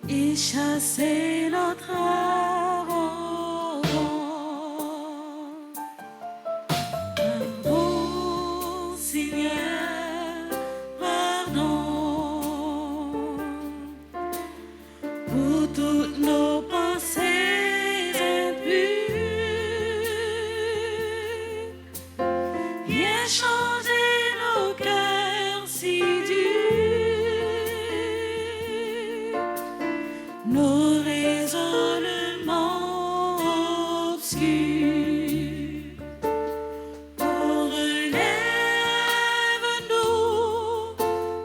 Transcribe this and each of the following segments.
et chasser notre arrogance. Pardon, Seigneur, pardon pour toutes nos pensées impures. Viens changer nos cœurs si durs, nos raisonnements obscurs. Oh, relève-nous,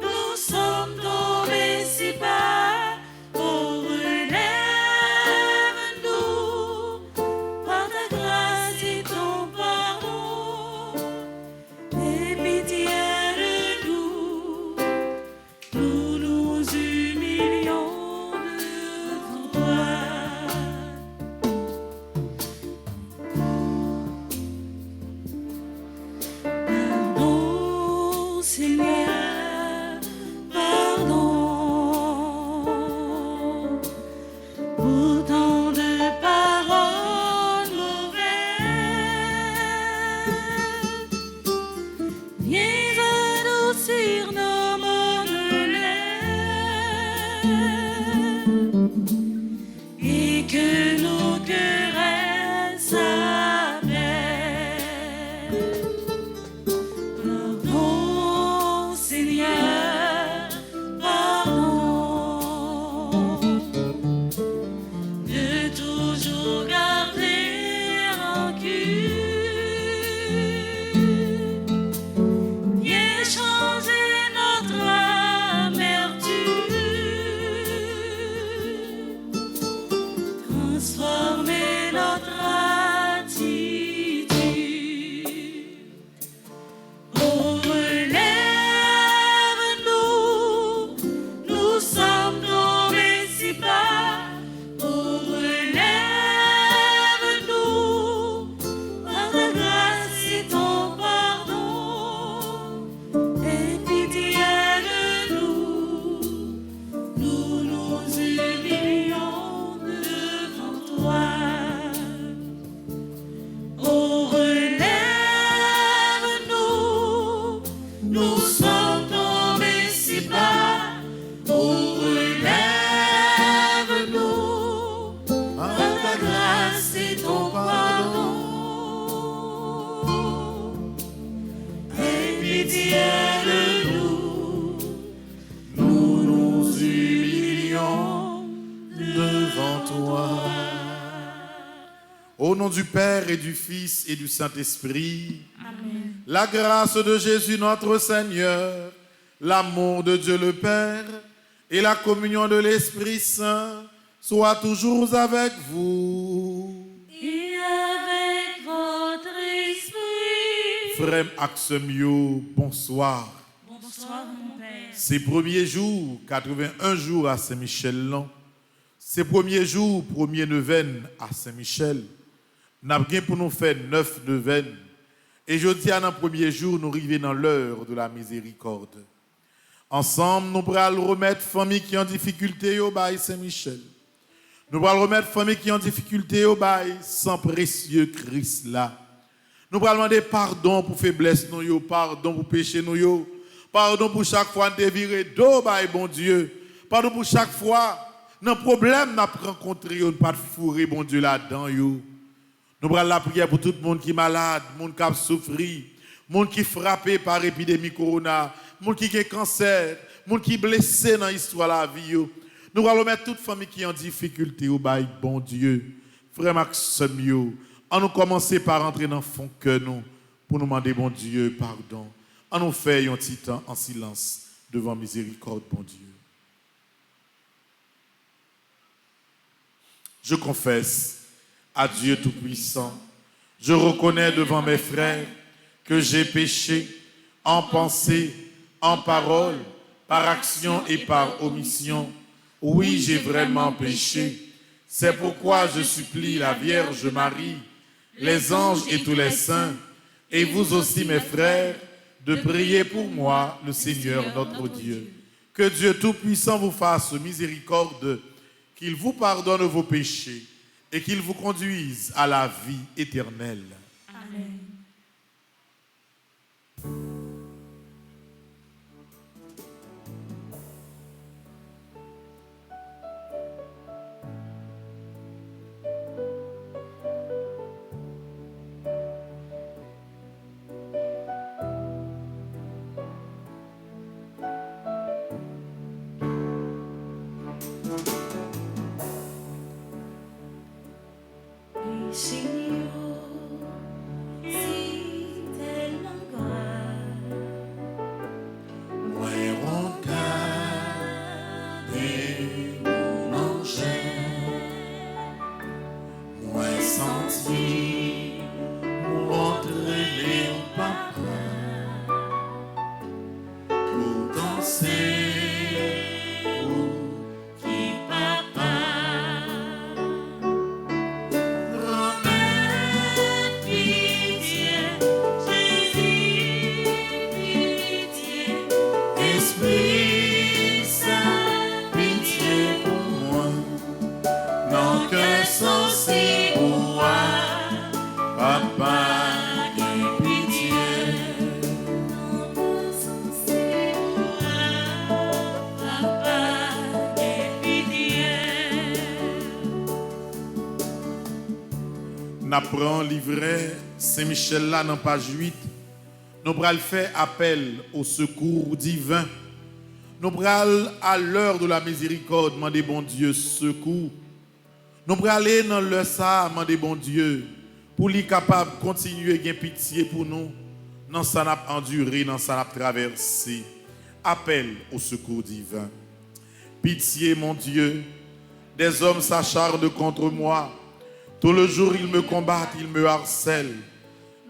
nous sommes tombés si bas. Oh, relève-nous, par ta grâce et ton pardon. Aie pitié de nous, nous nous humilions devant toi. Pardon, Seigneur, pardon pour tant de paroles mauvaises. Viens adoucir nos monolètes et que nos querelles s'apaisent. Pardon, Seigneur, pardon de toujours garder rancune. Viens changer notre amertume, transformer notre attitude. Oh, relève-nous, nous sommes tombés si bas. Oh, relève-nous, par ta grâce et ton pardon. Aie pitié de nous, nous nous humilions devant toi. Oh, relève-nous, nous sommes tombés si bas. Oh, relève-nous, par ta grâce et ton pardon. Aie pitié de nous, nous nous humilions devant toi. Au nom du Père et du Fils et du Saint-Esprit, la grâce de Jésus notre Seigneur, l'amour de Dieu le Père et la communion de l'Esprit Saint soient toujours avec vous. Et avec votre esprit. Frère Axemio, bonsoir. Bonsoir, mon Père. Ces premiers jours, 81 jours à Saint-Michel, ces premiers jours, première neuvaine à Saint-Michel, nous avons pour nous faire 9 neuvaines. Et je dis à nos premiers jours, nous arrivons dans l'heure de la miséricorde. Ensemble, nous allons remettre familles qui ont difficulté au bail Saint-Michel. Nous allons remettre familles qui ont difficulté au bail sans précieux Christ là. Nous allons demander pardon pour faiblesse, nous, pardon pour péché, nous, pardon pour chaque fois nous viré d'eau, bon Dieu. Pardon pour chaque fois, nos problèmes nous avons rencontré, nous pas fourré, bon Dieu, là-dedans. Nous allons la prière pour tout le monde qui est malade, le monde qui a souffert, le monde qui est frappé par l'épidémie corona, le monde qui a cancer, le monde qui est blessé dans l'histoire de la vie. Nous allons mettre toute famille qui est en difficulté au bail, bon Dieu. Frère Maxime, on nous commencer par entrer dans le fond que nous, pour nous demander, bon Dieu, pardon. On nous fait un petit temps en silence devant miséricorde, bon Dieu. Je confesse à Dieu Tout-Puissant, je reconnais devant mes frères que j'ai péché en pensée, en parole, par action et par omission. Oui, j'ai vraiment péché. C'est pourquoi je supplie la Vierge Marie, les anges et tous les saints, et vous aussi mes frères, de prier pour moi, le Seigneur notre Dieu. Que Dieu Tout-Puissant vous fasse miséricorde qu'il vous pardonne vos péchés et qu'il vous conduise à la vie éternelle. Amen. N'apprend livret Saint-Michel là dans page 8. Nous allons faire appel au secours divin. Nous allons à l'heure de la miséricorde demander bon Dieu secours. Nous allons aller dans le ça demander bon Dieu pour lui capable de continuer à gagner pitié pour nous dans ça n'a enduré, dans ça n'a traversé. Appel au secours divin. Pitié mon Dieu, des hommes s'acharnent contre moi. Tout le jour, ils me combattent, ils me harcèlent.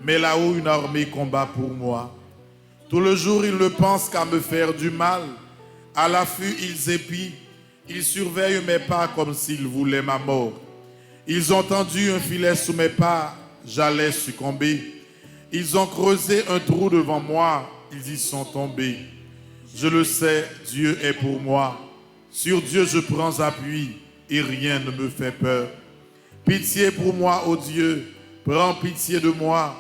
Mais là-haut, une armée combat pour moi. Tout le jour, ils ne pensent qu'à me faire du mal. À l'affût, ils épient. Ils surveillent mes pas comme s'ils voulaient ma mort. Ils ont tendu un filet sous mes pas. J'allais succomber. Ils ont creusé un trou devant moi. Ils y sont tombés. Je le sais, Dieu est pour moi. Sur Dieu, je prends appui et rien ne me fait peur. Pitié pour moi, ô Dieu, prends pitié de moi.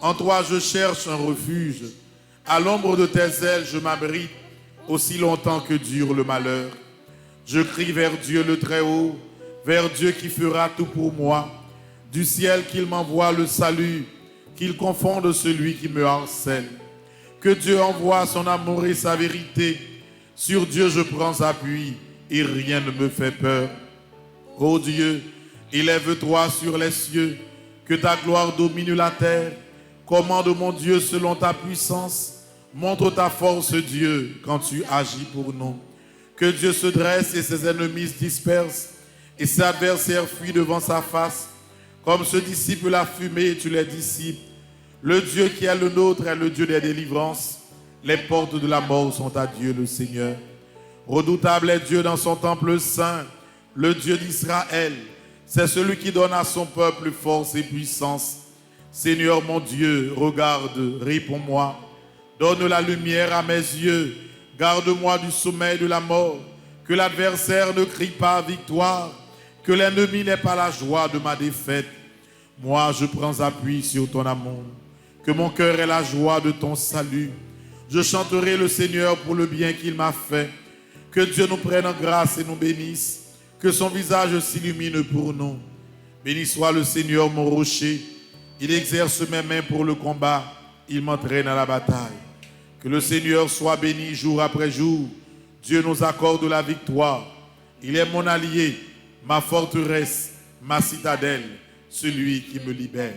En toi, je cherche un refuge. À l'ombre de tes ailes, je m'abrite aussi longtemps que dure le malheur. Je crie vers Dieu le Très-Haut, vers Dieu qui fera tout pour moi. Du ciel qu'il m'envoie le salut, qu'il confonde celui qui me harcèle. Que Dieu envoie son amour et sa vérité. Sur Dieu, je prends appui et rien ne me fait peur. Ô Dieu, élève-toi sur les cieux, que ta gloire domine la terre. Commande mon Dieu selon ta puissance. Montre ta force, Dieu, quand tu agis pour nous. Que Dieu se dresse et ses ennemis se dispersent, et ses adversaires fuient devant sa face. Comme se dissipe la fumée, tu les dissipes. Le Dieu qui est le nôtre est le Dieu des délivrances. Les portes de la mort sont à Dieu le Seigneur. Redoutable est Dieu dans son temple saint, le Dieu d'Israël. C'est celui qui donne à son peuple force et puissance. Seigneur mon Dieu, regarde, réponds-moi. Donne la lumière à mes yeux. Garde-moi du sommeil de la mort. Que l'adversaire ne crie pas victoire. Que l'ennemi n'ait pas la joie de ma défaite. Moi, je prends appui sur ton amour. Que mon cœur ait la joie de ton salut. Je chanterai le Seigneur pour le bien qu'il m'a fait. Que Dieu nous prenne en grâce et nous bénisse. Que son visage s'illumine pour nous. Béni soit le Seigneur, mon rocher. Il exerce mes mains pour le combat. Il m'entraîne à la bataille. Que le Seigneur soit béni jour après jour. Dieu nous accorde la victoire. Il est mon allié, ma forteresse, ma citadelle, celui qui me libère.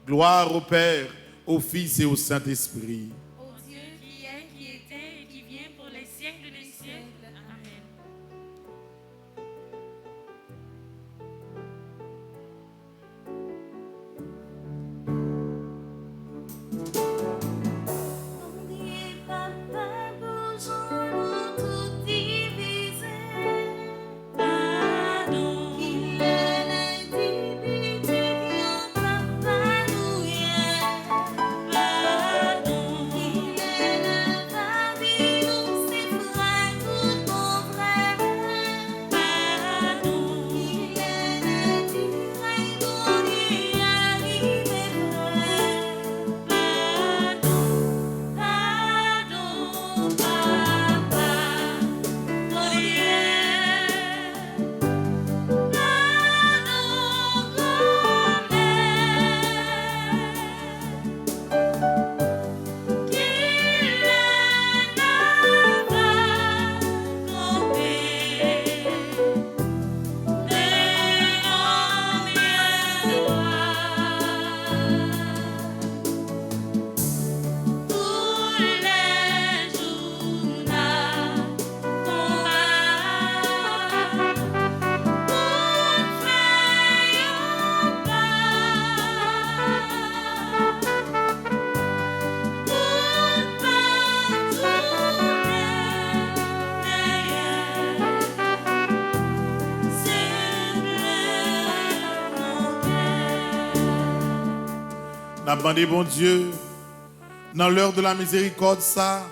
Gloire au Père, au Fils et au Saint-Esprit. Ô Dieu qui est, qui était et qui vient pour les siècles des siècles. Amen. Pardon. N'a demandé, bon Dieu, dans l'heure de la miséricorde, ça,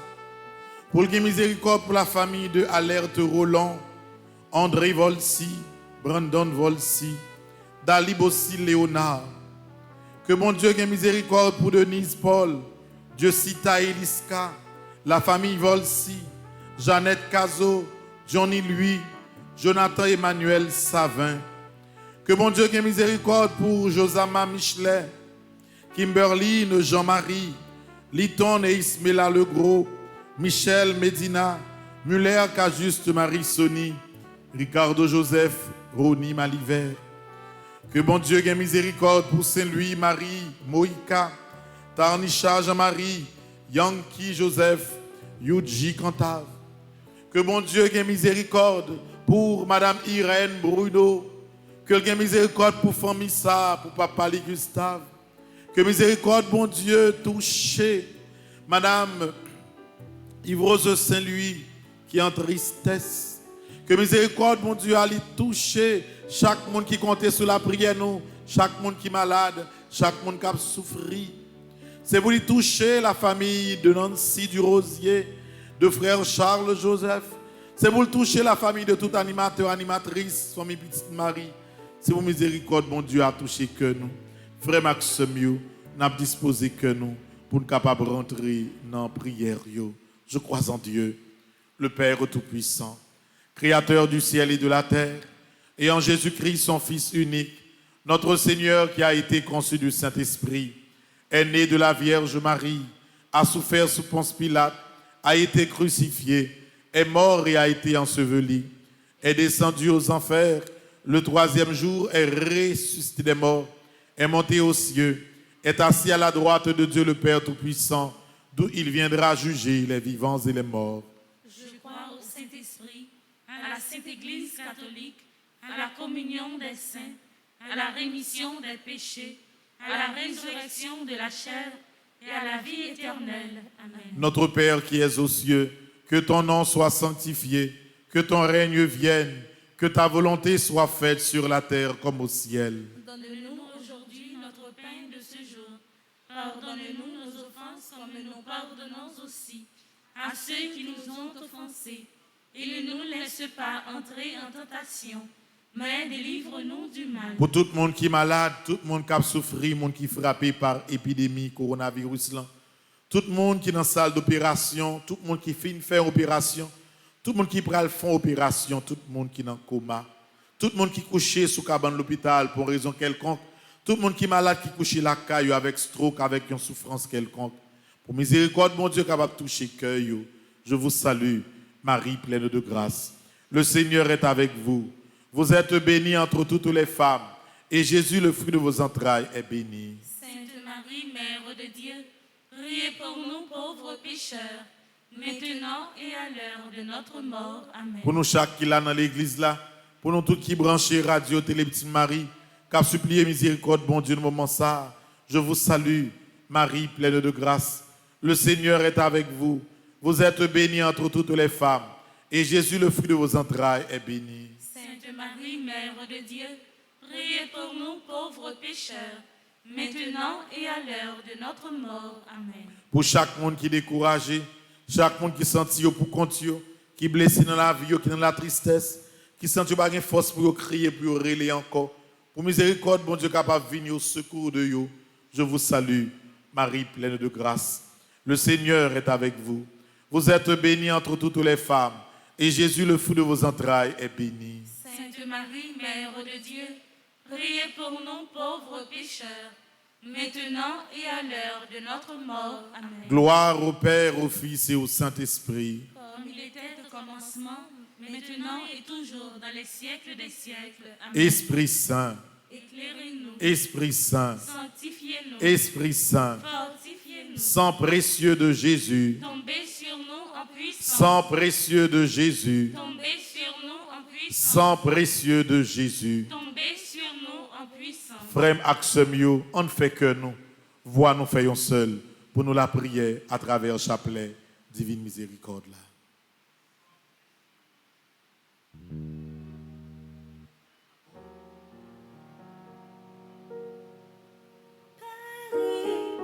pour le miséricorde pour la famille de Alerte Roland, André Volsi, Brandon Volsi, Dalib aussi Léonard. Que mon Dieu ait miséricorde pour Denise Paul, Diosita Eliska, la famille Volsi, Jeannette Cazot, Johnny Louis, Jonathan Emmanuel Savin. Que mon Dieu ait miséricorde pour Josama Michelet, Kimberly Jean-Marie, Liton et Ismela Legros, Michel Medina, Muller Cajuste Marie Sony, Ricardo Joseph, Roni Maliver. Que bon Dieu ait miséricorde pour Saint-Louis Marie, Moïka, Tarnisha Jean-Marie, Yankee Joseph, Yuji Cantave. Que bon Dieu ait miséricorde pour Madame Irène Bruno. Que ait miséricorde pour Famissa, pour Papa Lee Gustave. Que miséricorde, bon Dieu, touche Madame Yves-Rose Saint-Louis qui est en tristesse. Que miséricorde, mon Dieu, allait toucher chaque monde qui comptait sur la prière, nous, chaque monde qui est malade, chaque monde qui a souffert. C'est pour lui toucher la famille de Nancy du Rosier, de frère Charles Joseph. C'est pour toucher la famille de tout animateur, animatrice, famille Petite Marie. C'est pour miséricorde, mon Dieu, à toucher que nous. Frère Maxime, n'a disposé que nous pour nous capables de rentrer dans la prière. Je crois en Dieu, le Père Tout-Puissant, Créateur du ciel et de la terre, et en Jésus-Christ, son Fils unique, notre Seigneur qui a été conçu du Saint-Esprit, est né de la Vierge Marie, a souffert sous Ponce Pilate, a été crucifié, est mort et a été enseveli, est descendu aux enfers, le troisième jour est ressuscité des morts, est monté aux cieux, est assis à la droite de Dieu le Père Tout-Puissant, d'où il viendra juger les vivants et les morts. Je crois au Saint-Esprit, à la Sainte Église catholique, à la communion des saints, à la rémission des péchés, à la résurrection de la chair et à la vie éternelle. Amen. Notre Père qui es aux cieux, que ton nom soit sanctifié, que ton règne vienne, que ta volonté soit faite sur la terre comme au ciel. Donne-nous aujourd'hui notre pain de ce jour. Pardonne-nous nos offenses comme nous pardonnons aussi à ceux qui nous ont offensés. Et ne nous laisse pas entrer en tentation, mais délivre-nous du mal. Pour tout le monde qui est malade, tout le monde qui a souffert, tout le monde qui est frappé par l'épidémie coronavirus, tout le monde qui est dans la salle d'opération, tout le monde qui finit de faire opération, tout le monde qui prend le fond opération, tout le monde qui est dans le coma, tout le monde qui est couché sous cabane de l'hôpital pour une raison quelconque, tout le monde qui est malade, qui est couché la caille avec stroke, avec une souffrance quelconque. Pour miséricorde, mon Dieu, capable de toucher le cœur, je vous salue, Marie pleine de grâce. Le Seigneur est avec vous. Vous êtes bénie entre toutes les femmes, et Jésus, le fruit de vos entrailles, est béni. Sainte Marie, Mère de Dieu, priez pour nous pauvres pécheurs, maintenant et à l'heure de notre mort. Amen. Pour nous, chaque qui est là dans l'église, là, pour nous tous qui branchent radio, télé, Petite Marie, qui a supplié miséricorde, bon Dieu, de moment ça, je vous salue, Marie pleine de grâce. Le Seigneur est avec vous. Vous êtes bénie entre toutes les femmes, et Jésus, le fruit de vos entrailles, est béni. Sainte Marie, Mère de Dieu, priez pour nous pauvres pécheurs, maintenant et à l'heure de notre mort. Amen. Pour chaque monde qui est découragé, chaque monde qui sent pour compte, qui est blessé dans la vie, qui est dans la tristesse, qui sent qu'il n'a pas de force pour crier, pour relayer encore. Pour miséricorde, bon Dieu, capable de venir au secours de vous. Je vous salue, Marie pleine de grâce. Le Seigneur est avec vous. Vous êtes bénie entre toutes les femmes, et Jésus, le fruit de vos entrailles, est béni. Sainte Marie, Mère de Dieu, priez pour nous pauvres pécheurs, maintenant et à l'heure de notre mort. Amen. Gloire au Père, au Fils et au Saint-Esprit. Comme il était au commencement, maintenant et toujours, dans les siècles des siècles. Amen. Esprit Saint, Éclairez-nous, Esprit Saint, sanctifiez-nous, Esprit Saint, fortifiez-nous, sang précieux de Jésus, tombez sur nous en puissance, sang précieux de Jésus, tombez sur nous en puissance, sang précieux de Jésus. tombez sur nous en puissance. Frère Axemio, on ne fait que nous. Voix nous faisons seuls pour nous la prière à travers le chapelet divine miséricorde là. Paris.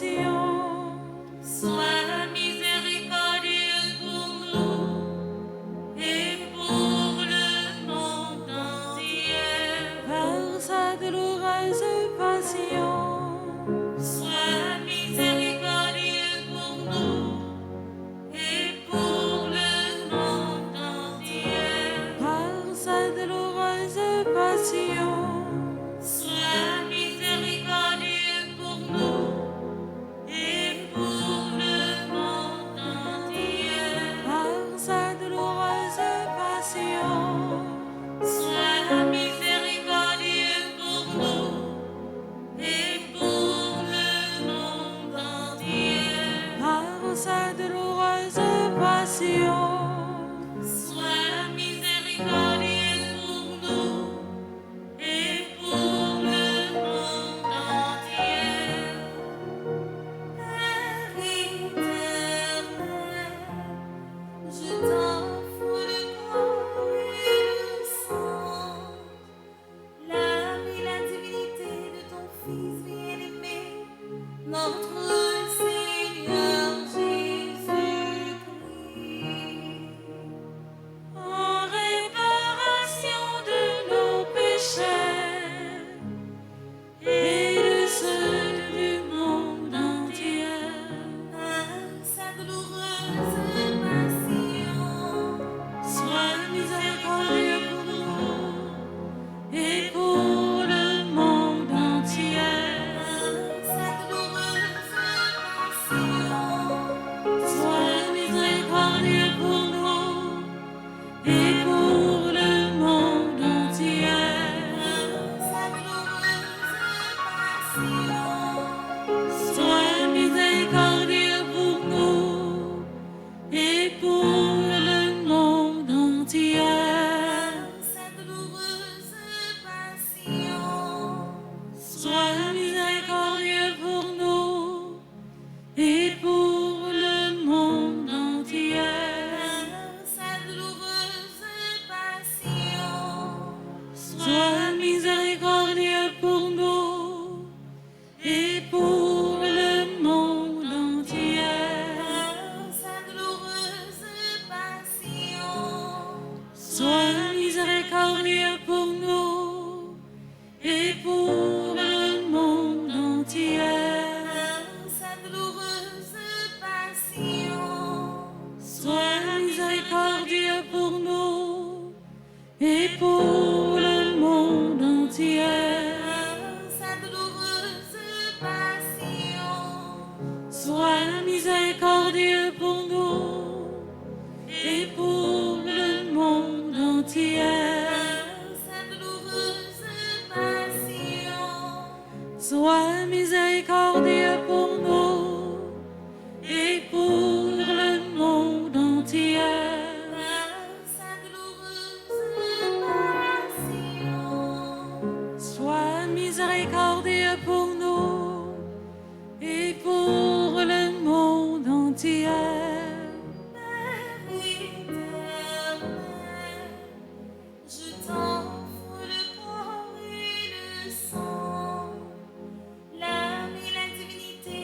passion. Sois miséricordieux pour nous et pour le monde entier. Par sa douloureuse passion. Sois miséricordieux pour nous et pour le monde entier. Par sa douloureuse passion. Sois miséricordieux pour nous et pour le monde entier. Par sa douloureuse passion. Sois miséricordieux pour nous et pour le monde entier. Par sa douloureuse passion. Sois miséricordieux pour nous et pour le monde entier. Père éternel, je t'offre le corps et le sang, l'âme et la divinité de ton Fils bien-aimé, notre Seigneur Jésus-Christ, en réparation de nos péchés et de ceux du monde entier. Par sa douloureuse passion, sois miséricordieux pour nous et pour le monde entier. Par sa douloureuse passion, sois miséricordieux pour nous et pour le monde entier. Sa douloureuse passion, sois miséricordieux pour nous et pour le monde entier. Sa douloureuse passion, sois miséricordieux pour nous et pour le monde entier. Sa douloureuse passion, sois miséricordieux pour nous et pour le monde entier. Sa douloureuse passion, sois miséricordieux pour nous et pour le monde entier. Sa douloureuse passion, sois miséricordieux pour nous et pour le monde entier. Sa douloureuse passion, sois miséricordieux pour nous et pour le monde entier. Sa douloureuse passion, sois miséricordieux pour nous et pour le monde entier. Sa douloureuse passion, sois miséricordieux pour nous et pour le monde entier. Père éternel, je t'offre le corps et le sang, l'âme et la divinité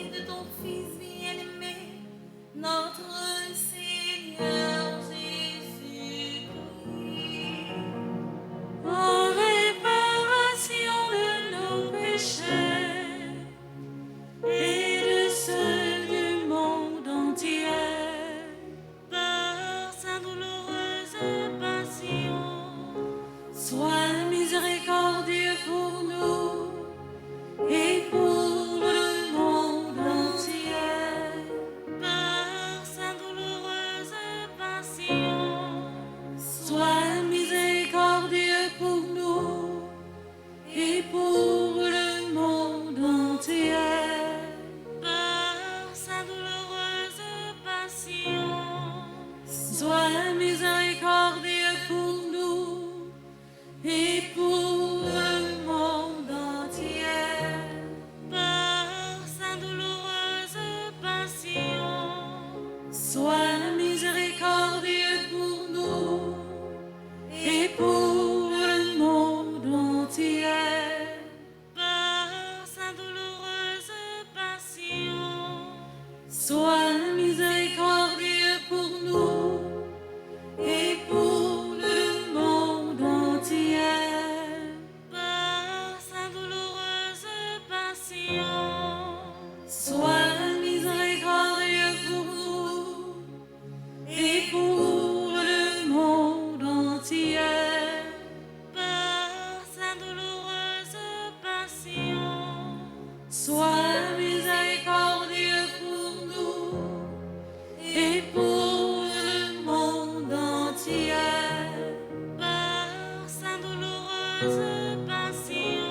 douloureuse passion.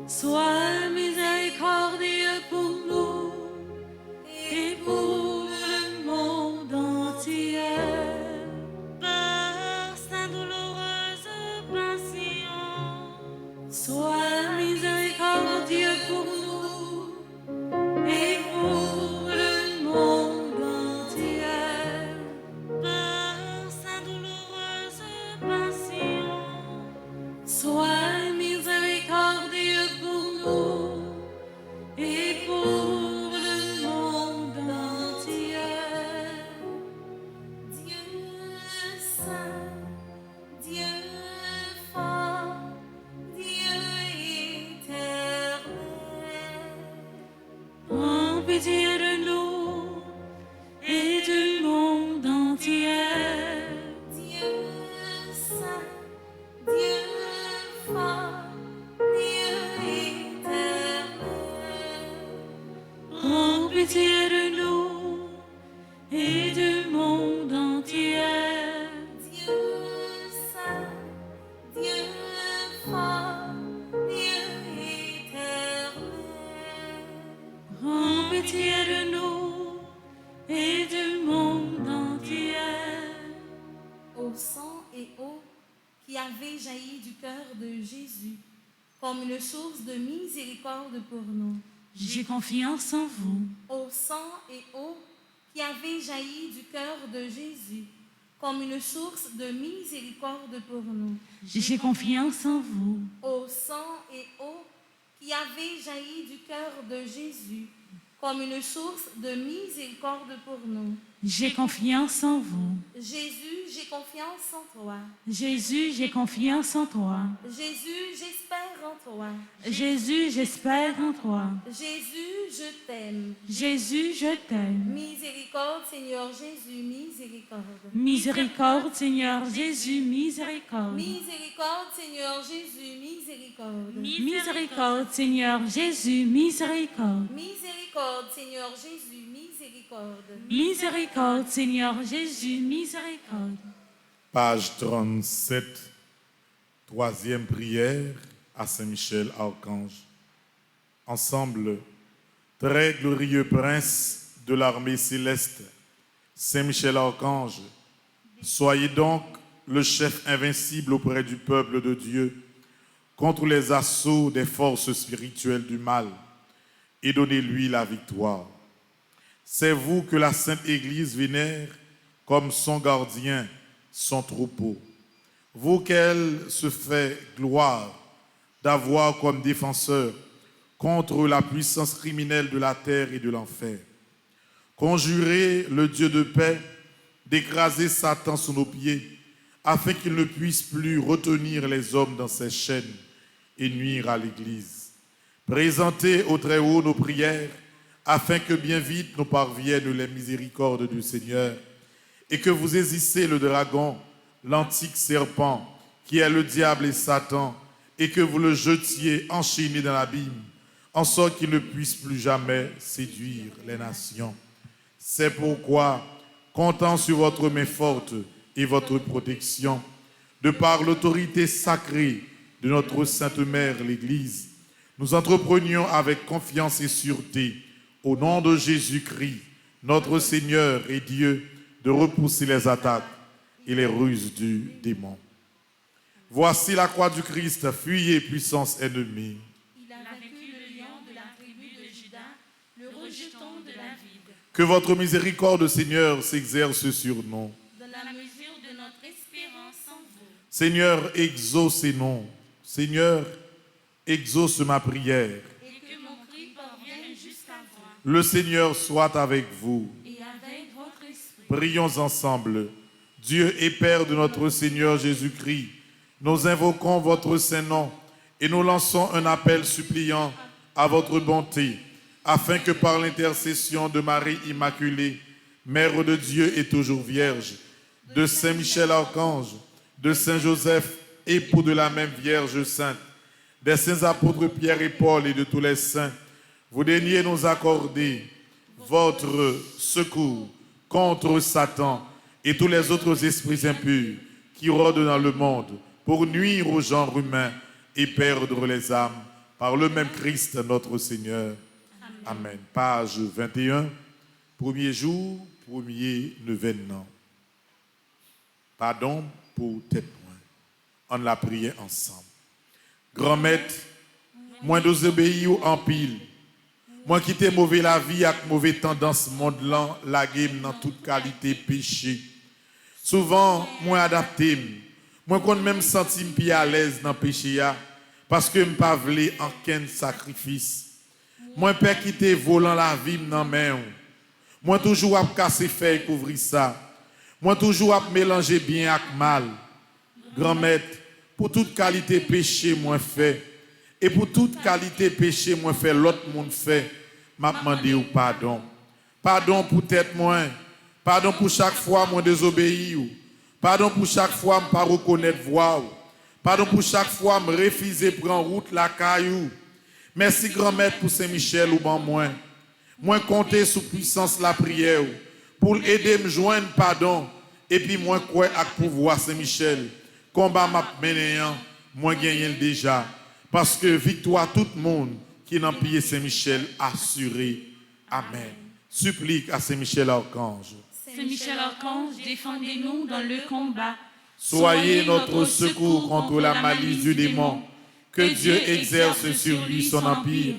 Sois miséricordieux pour nous et pour le monde entier. Par sa douloureuse passion. Sois miséricordieux pour nous et pour le monde entier. Par sa douloureuse passion. Sois miséricordieux pour nous et pour le monde entier. Dieu saint, Dieu fort, Dieu éternel. Prends pitié de nous et du monde entier. Dieu saint, Dieu fort, Dieu éternel. Prends pitié de nous et du monde entier. Dieu saint, Dieu fort, Dieu éternel. Prends pitié de nous et du monde entier. Au sang et eau qui avait jailli du cœur de Jésus, comme une source de miséricorde pour nous. J'ai confiance en vous. Au sang et eau qui avait jailli du cœur de Jésus, comme une source de miséricorde pour nous. J'ai confiance en vous. Au sang et eau qui avait jailli du cœur de Jésus, comme une source de miséricorde pour nous. J'ai confiance en vous. Jésus, j'ai confiance en toi. Jésus, j'ai confiance en toi. Jésus, j'espère en toi. Jésus, j'espère en toi. Jésus, je t'aime. Jésus, je t'aime. Miséricorde, Seigneur Jésus, miséricorde. Miséricorde, Seigneur Jésus, miséricorde. Miséricorde, Seigneur Jésus, miséricorde. Miséricorde, Seigneur Jésus, miséricorde. Miséricorde, Seigneur Jésus, miséricorde. Miséricorde, Seigneur Jésus, miséricorde. Page 37, troisième prière à Saint-Michel Archange. Ensemble, très glorieux prince de l'armée céleste, Saint-Michel Archange, soyez donc le chef invincible auprès du peuple de Dieu contre les assauts des forces spirituelles du mal et donnez-lui la victoire. C'est vous que la Sainte Église vénère comme son gardien, son troupeau. Vous qu'elle se fait gloire d'avoir comme défenseur contre la puissance criminelle de la terre et de l'enfer. Conjurez le Dieu de paix d'écraser Satan sous nos pieds, afin qu'il ne puisse plus retenir les hommes dans ses chaînes et nuire à l'Église. Présentez au Très-Haut nos prières, afin que bien vite nous parviennent les miséricordes du Seigneur, et que vous saisissez le dragon, l'antique serpent, qui est le diable et Satan, et que vous le jetiez enchaîné dans l'abîme, en sorte qu'il ne puisse plus jamais séduire les nations. C'est pourquoi, comptant sur votre main forte et votre protection, de par l'autorité sacrée de notre Sainte Mère, l'Église, nous entreprenions avec confiance et sûreté, au nom de Jésus-Christ, notre Seigneur et Dieu, de repousser les attaques et les ruses du démon. Voici la croix du Christ, fuyez puissance ennemie. Il a vaincu le lion de la tribu de Juda, le rejeton de David. Que votre miséricorde, Seigneur, s'exerce sur nous. Dans la mesure de notre espérance en vous. Seigneur, exaucez-nous. Seigneur, exauce ma prière. Et que mon cri parvienne jusqu'à toi. Le Seigneur soit avec vous. Et avec votre esprit. Prions ensemble. Dieu et Père de notre Seigneur Jésus-Christ, nous invoquons votre saint nom et nous lançons un appel suppliant à votre bonté, afin que par l'intercession de Marie Immaculée, Mère de Dieu et toujours Vierge, de Saint Michel Archange, de Saint Joseph, époux de la même Vierge Sainte, des saints apôtres Pierre et Paul et de tous les saints, vous daigniez nous accorder votre secours contre Satan et tous les autres esprits impurs qui rôdent dans le monde pour nuire au genre humain et perdre les âmes par le même Christ notre Seigneur. Amen. Page 21, premier jour, premier neuvaine. Pardon pour tes points. On l'a prié ensemble. Grand maître, moi d'obéir en pile. Moi qui t'ai mauvais la vie avec mauvaise tendance monde là, la game dans toute qualité péché. Souvent, moi adapté, moi qu'on même senti plus à l'aise dans péché parce que me pas voulu aucun sacrifice. Moi père qui t'ai volant la vie dans main. Moi toujours à casser faire couvrir ça. Moi toujours à mélanger bien avec mal. Grand maître, pour toute qualité péché moi fait. Et pour toute qualité péché, moi fait l'autre monde fait, m'a demandé ou pardon. Pardon pour tête moi. Pardon pour chaque fois moi désobéir. Pardon pour chaque fois me pas reconnaître voix. Pardon pour chaque fois me refuser prendre route la caillou. Merci grand maître pour Saint-Michel ou ban moi. Moi compter sous puissance la prière pour aider me joindre pardon et puis moi quoi avec pouvoir Saint-Michel. Combat m'a mené moi gagner déjà. Parce que victoire tout le monde qui n'a pillé Saint-Michel assuré. Amen. Supplique à Saint-Michel Archange. Saint-Michel Archange, défendez-nous dans le combat. Soyez notre secours contre la malice du démon. Que Dieu exerce sur lui son empire.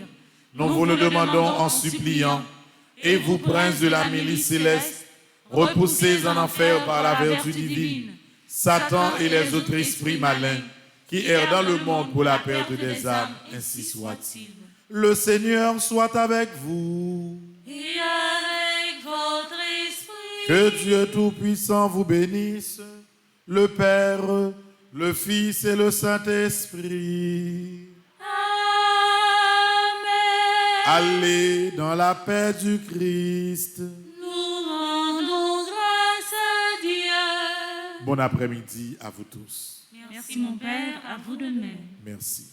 Nous vous le demandons en suppliant. Et vous, princes de la milice céleste, repoussez en enfer par la vertu divine Satan et les autres esprits malins qui errent dans le monde pour la perte des âmes, ainsi soit-il. Le Seigneur soit avec vous. Et avec votre esprit. Que Dieu Tout-Puissant vous bénisse, le Père, le Fils et le Saint-Esprit. Amen. Allez dans la paix du Christ. Nous rendons grâce à Dieu. Bon après-midi à vous tous. Merci mon Père, à vous de même. Merci.